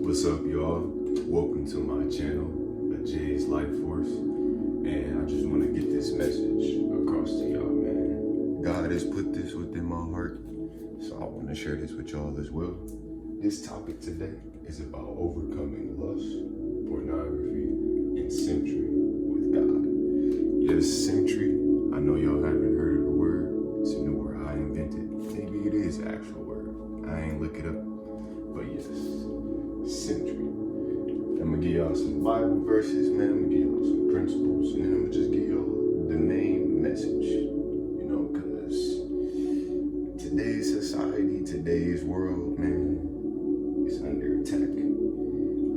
What's up, y'all? Welcome to my channel, A J's Life Force, and I just want to get this message across to y'all, man. God has put this within my heart, so I want to share this with y'all as well. This topic today is about overcoming lust, pornography, and symmetry with God. Yes, symmetry. I know y'all haven't heard of the word. It's a new word I invented. Maybe it is an actual word. I ain't look it up. But yes, symmetry. I'm gonna give y'all some Bible verses, man. I'm gonna give y'all some principles, and then I'm gonna just give y'all the main message. You know, because today's society, today's world, man, is under attack.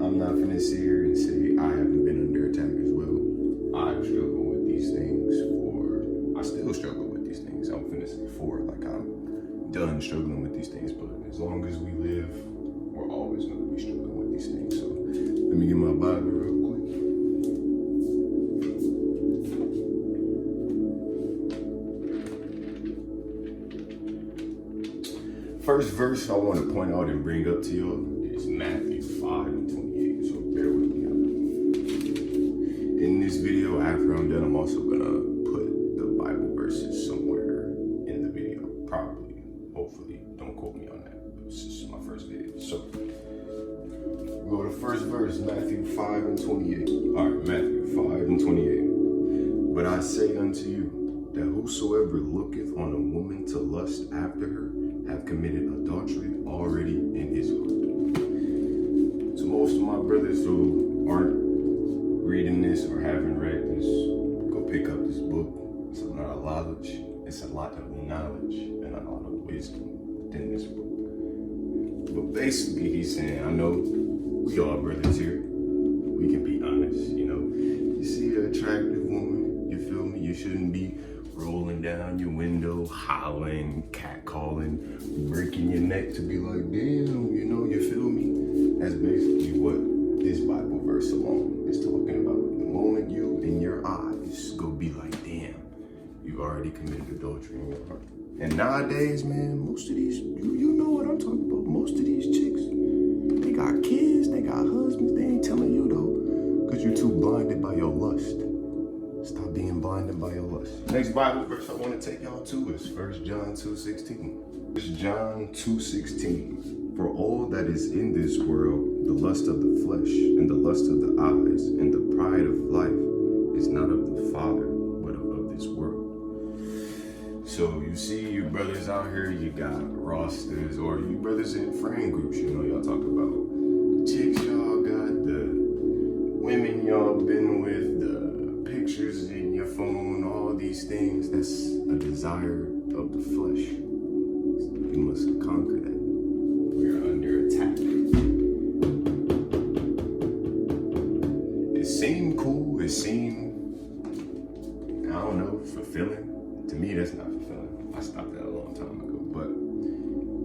I'm not gonna sit here and say I haven't been under attack as well. I've struggled with these things I still struggle with these things. I'm finna say like I'm done struggling with these things, but as long as we live, we're always going to be struggling with these things. So let me get my Bible real quick. First verse I want to point out and bring up to y'all is Matthew 5:28. So bear with me. In this video, after I'm done, I'm also going to put the Bible verses somewhere in the video. Probably, hopefully. Don't quote me on that. This is my first video. So go to first verse, Matthew 5:28. All right, Matthew 5:28. But I say unto you, that whosoever looketh on a woman to lust after her, hath committed adultery already in his heart. So most of my brothers who aren't reading this or haven't read this, go pick up this book. It's a lot of knowledge. It's a lot of knowledge and a lot of wisdom in this book. But basically, he's saying, I know we all brothers here. We can be honest, you know. You see an attractive woman, you feel me? You shouldn't be rolling down your window, hollering, catcalling, breaking your neck to be like, damn, you know, you feel me? That's basically what this Bible verse alone is talking about. The moment you in your eyes go be like, damn, you've already committed adultery in your heart. And nowadays, man, most of these, you know what I'm talking about. Most of these chicks, they got kids, they got husbands. They ain't telling you though, because you're too blinded by your lust. Stop being blinded by your lust. Next Bible verse I want to take y'all to is 1 John 2:16. 1 John 2:16. For all that is in this world, the lust of the flesh and the lust of the eyes and the pride of life is not of the Father, but of this world. So you see you brothers out here, you got rosters, or you brothers in friend groups, you know, y'all talk about the chicks y'all got, the women y'all been with, the pictures in your phone, all these things. That's a desire of the flesh. You must conquer that. We are under attack. It seemed cool, it seemed, I don't know, fulfilling. To me, that's not fulfilling. I stopped that a long time ago. But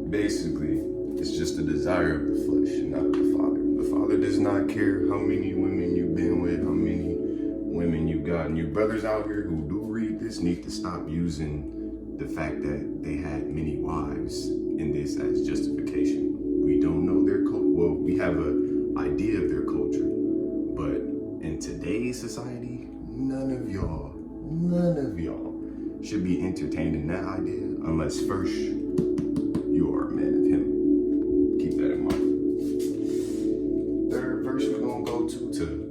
basically, it's just the desire of the flesh, not of the Father. The Father does not care how many women you've been with, how many women you got. And you brothers out here who do read this need to stop using the fact that they had many wives in this as justification. We don't know their culture. Well, we have an idea of their culture. But in today's society, none of y'all should be entertaining that idea unless first you are a man of him. Keep that in mind. Third verse we're gonna go to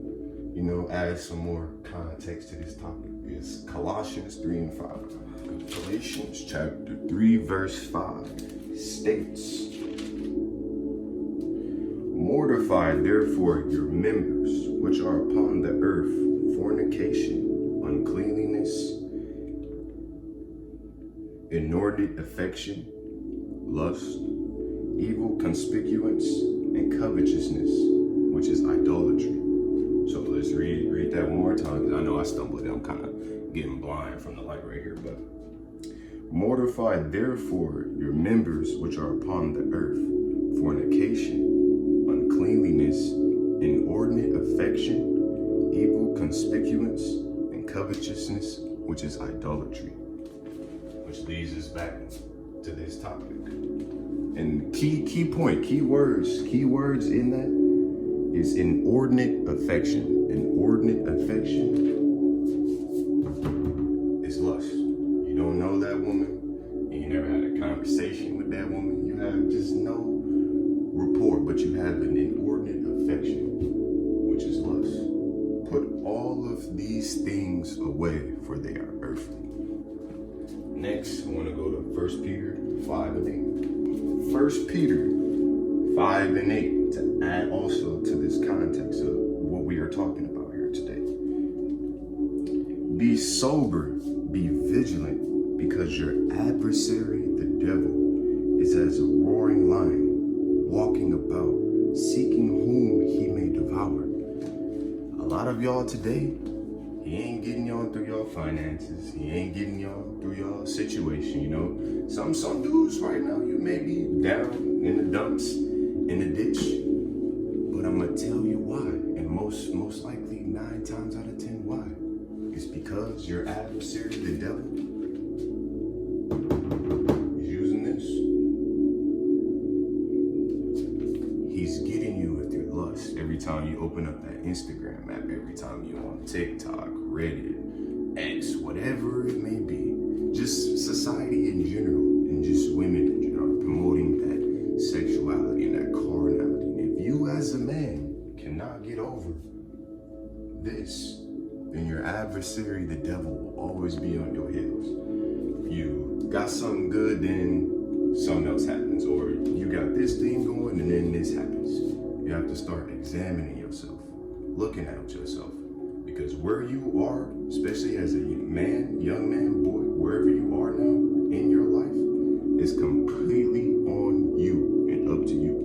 you know, add some more context to this topic is Colossians 3:5. Galatians chapter 3 verse 5 states, mortify therefore your members which are upon the earth, fornication, uncleanliness, inordinate affection, lust, evil concupiscence, and covetousness, which is idolatry. So let's read that one more time, because I know I stumbled. I'm kind of getting blind from the light right here. But mortify therefore your members which are upon the earth, fornication, uncleanliness, inordinate affection, evil concupiscence, and covetousness, which is idolatry. Which leads us back to this topic. And key point, key words in that is inordinate affection. Inordinate affection is lust. You don't know that woman, and you never had a conversation with that woman. You have just no rapport, but you have an inordinate affection, which is lust. Put all of these things away, for they are earthly. Next, I want to go to 1 Peter 5 and 8. 1 Peter 5 and 8, to add also to this context of what we are talking about here today. Be sober, be vigilant, because your adversary, the devil, is as a roaring lion, walking about, seeking whom he may devour. A lot of y'all today, he ain't getting y'all through your finances. He ain't getting y'all through your situation, you know. Some dudes right now, you may be down in the dumps, in the ditch. But I'm gonna tell you why. And most likely 9 times out of 10, why? It's because your adversary, the devil, is using this. He's getting you with your lust. Every time you open up that Instagram app, every time you're on TikTok, Reddit, X, whatever it may be, just society in general, and just women in general, promoting that sexuality and that carnality. And if you as a man cannot get over this, then your adversary, the devil, will always be on your heels. You got something good, then something else happens, or you got this thing going and then this happens. You have to start examining yourself, looking at yourself, because where you are, especially as a man, young man, boy, wherever you are now in your life, is completely on you and up to you.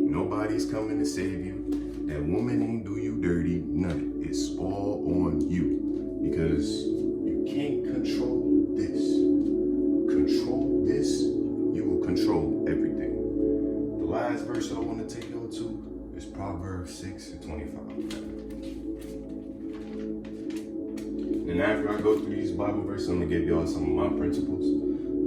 Nobody's coming to save you. That woman ain't do you dirty, none. It's all on you, because you can't control this. Control this, you will control everything. The last verse I want to take y'all to is Proverbs 6 and 25. And after I go through these Bible verses, I'm going to give y'all some of my principles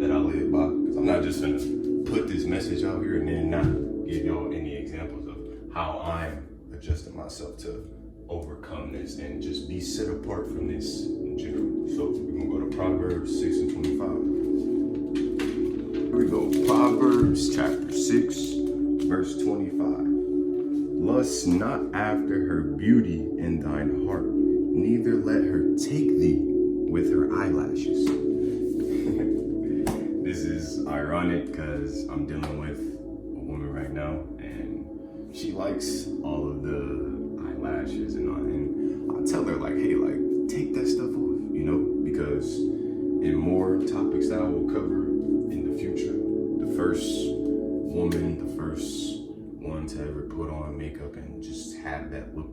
that I live by. Because I'm not just going to put this message out here and then not give y'all any examples of how I'm adjusting myself to overcome this and just be set apart from this in general. So we're going to go to Proverbs 6 and 25. Here we go. Proverbs chapter 6, verse 25. Lust not after her beauty in thine heart, neither let her take thee with her eyelashes. This is ironic because I'm dealing with a woman right now, and she likes all of the eyelashes and all. And I'll tell her, like, hey, like, take that stuff off, you know, because in more topics that I will cover in the future, the first woman, the first one to ever put on makeup and just have that look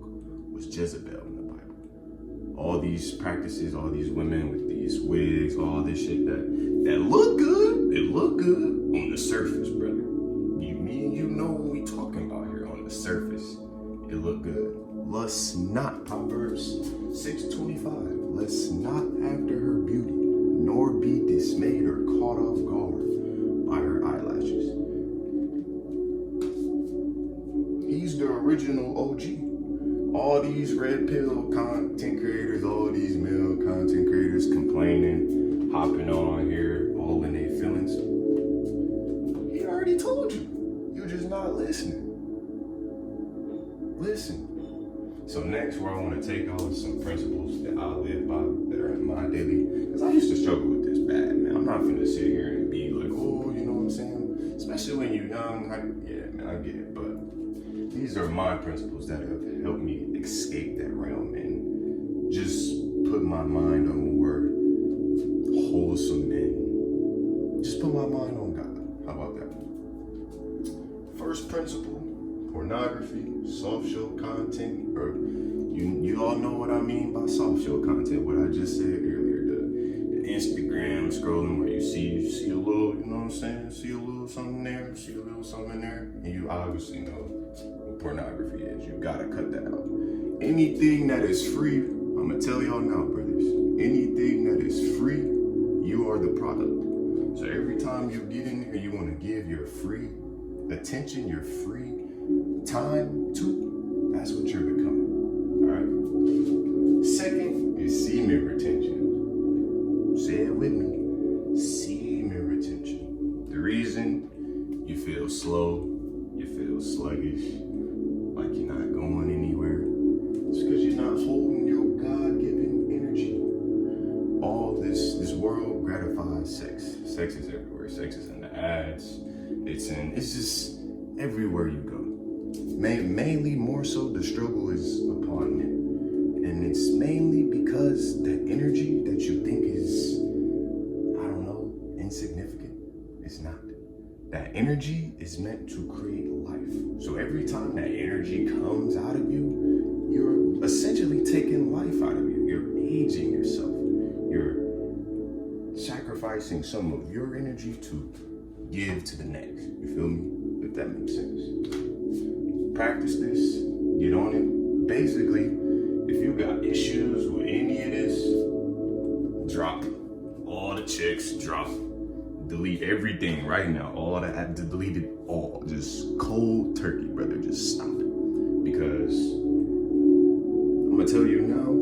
was Jezebel in the Bible. All these practices, all these women with these wigs, all this shit that look good, it look good on the surface, brother. Me and you know what we talking about here. On the surface, it look good. Lust not, Proverbs 6:25. Lust not after her beauty, nor be dismayed or caught off guard by her eyelashes. He's the original OG. All these red pill content creators, all these male content creators complaining, hopping on here, all in their feelings. He already told you. You're just not listening. Listen. So next, where I want to take on some principles that I live by, that are in my daily, because I used to struggle with this bad, man. I'm not finna sit here and be like, oh, you know what I'm saying? Especially when you're young, yeah, man, I get it. But these are my principles that have helped me escape that realm and just put my mind on more wholesome and just put my mind on God. How about that? First principle, pornography, soft show content, or you all know what I mean by soft show content, what I just said earlier, the Instagram scrolling where you see a little, you know what I'm saying, see a little something there, see a little something there, and you obviously know what pornography is. You gotta cut that out. Anything that is free, I'm gonna tell y'all now, brothers, anything that is free, you are the product. So every time you get in there, you wanna give your free attention, your free time to, That's what you're becoming. All right. Second is semen retention. Say it with me. Semen retention. The reason you feel slow, you feel sluggish, like you're not going anywhere, it's because you're not holding your God-given energy. All this world gratifies sex. Sex is everywhere. Sex is in the ads. It's just everywhere you go. Mainly, more so, the struggle is upon men. And it's mainly because that energy that you think is, I don't know, insignificant, it's not. That energy is meant to create life. So every time that energy comes out of you, you're essentially taking life out of you. You're aging yourself. You're sacrificing some of your energy to give to the next. You feel me? If that makes sense. Practice this, get on it. Basically, if you got issues with any of this, drop all the checks, drop, delete everything right now. All the app, delete it all. Just cold turkey, brother. Just stop it. Because I'm gonna tell you now,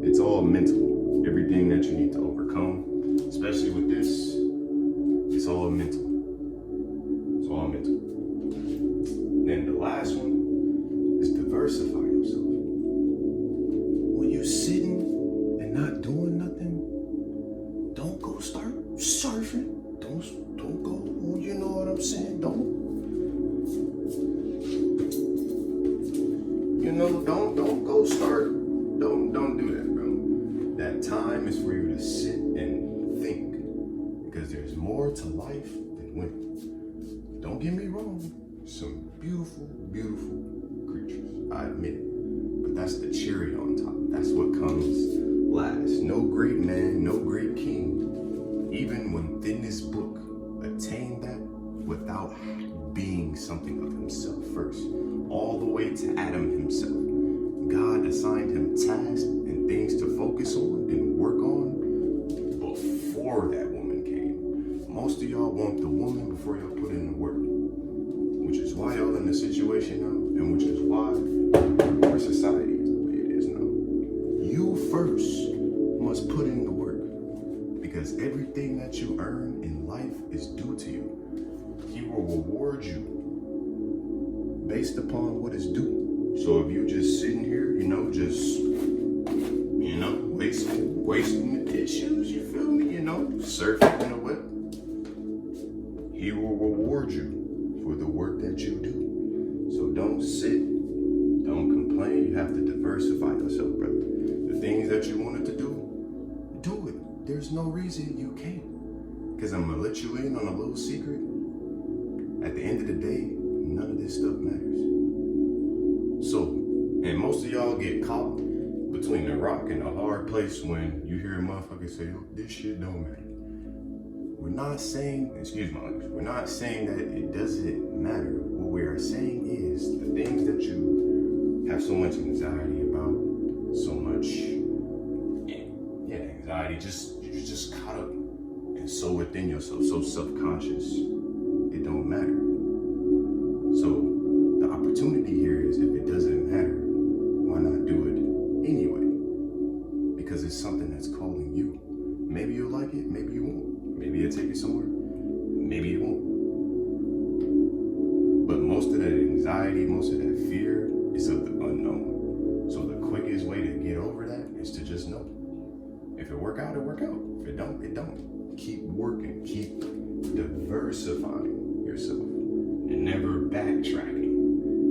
it's all mental. Everything that you need to overcome, especially with this, it's all mental. It's all mental. Then the last one is diversify yourself. When you're sitting and not doing nothing, don't go start surfing. Don't go, you know what I'm saying? Don't go start. Don't do that, bro. That time is for you to sit and think, because there's more to life than women. Don't get me wrong. Some beautiful, beautiful creatures, I admit it. But that's the cherry on top. That's what comes last. No great man, no great king, even within this book, attained that without being something of himself first. All the way to Adam himself. God assigned him tasks and things to focus on and work on before that woman came. Most of y'all want the woman before y'all put in the work. Which is why y'all in the situation now, and which is why our society is the way it is now. You first must put in the work, because everything that you earn in life is due to you. He will reward you based upon what is due. So if you just sitting here, wasting the tissues, you feel me, surfing in the web, he will reward you for the work that you do. So don't sit, don't complain. You have to diversify yourself, brother. The things that you wanted to do it. There's no reason you can't. Because I'm gonna let you in on a little secret. At the end of the day, none of this stuff matters. So, and most of y'all get caught between the rock and the hard place when you hear a motherfucker say, oh, this shit don't matter. We're not saying, excuse my language, we're not saying that it doesn't matter. What we are saying is the things that you have so much anxiety about, so much, anxiety, you're just caught up and so within yourself, so self-conscious, it don't matter. So the opportunity here is, if it doesn't matter, why not do it anyway? Because it's something that's calling you. Maybe you'll like it, maybe you won't. Maybe it'll take you somewhere, maybe it won't. But most of that anxiety, most of that fear is of the unknown. So the quickest way to get over that is to just know. If it work out, it work out. If it don't, it don't. Keep working, keep diversifying yourself and never backtracking.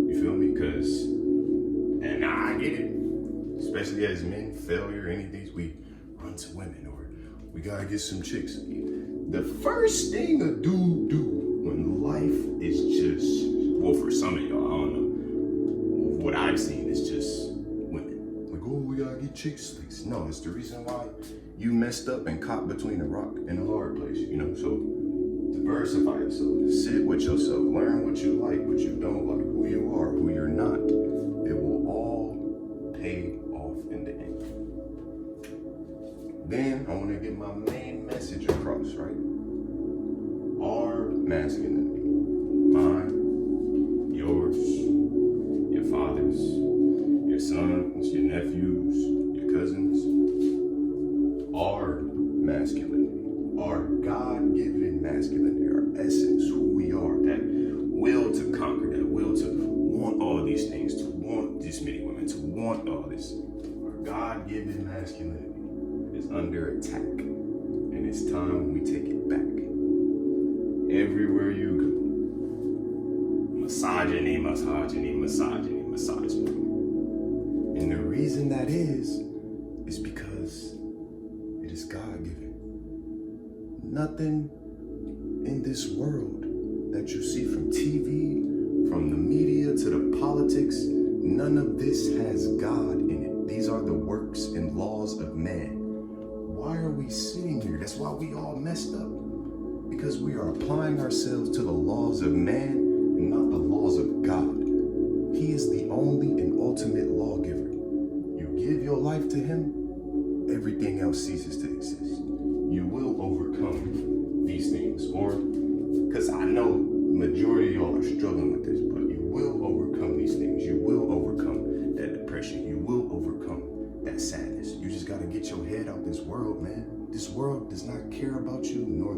You feel me? Because, and I get it, especially as men, failure, anything, we run to women or we gotta get some chicks. The first thing a dude do when life is just, well, for some of y'all, I don't know, what I've seen is just women. Like, oh, we gotta get chicks. No, it's the reason why you messed up and caught between a rock and a hard place, So diversify yourself, sit with yourself, learn what you like, what you don't like, who you are, who you're not. It will all pay off in the end. Then I want to get my main message across, right? Our masculinity, mine, yours, your father's, these things, to want this many women, to want all this. Our God-given masculinity is under attack. And it's time we take it back. Everywhere you go, misogyny, misogyny, misogyny, misogyny. And the reason that is because it is God-given. Nothing in this world that you see from TV, from the media to the politics, none of this has God in it. These are the works and laws of man. Why are we sitting here? That's why we all messed up. Because we are applying ourselves to the laws of man and not the laws of God. He is the only and ultimate lawgiver. You give your life to him, everything else ceases to exist. You will overcome these things. Or, because I know majority of y'all are struggling with this, but you will overcome these things. You will overcome that depression. You will overcome that sadness. You just got to get your head out this world, man. This world does not care about you, nor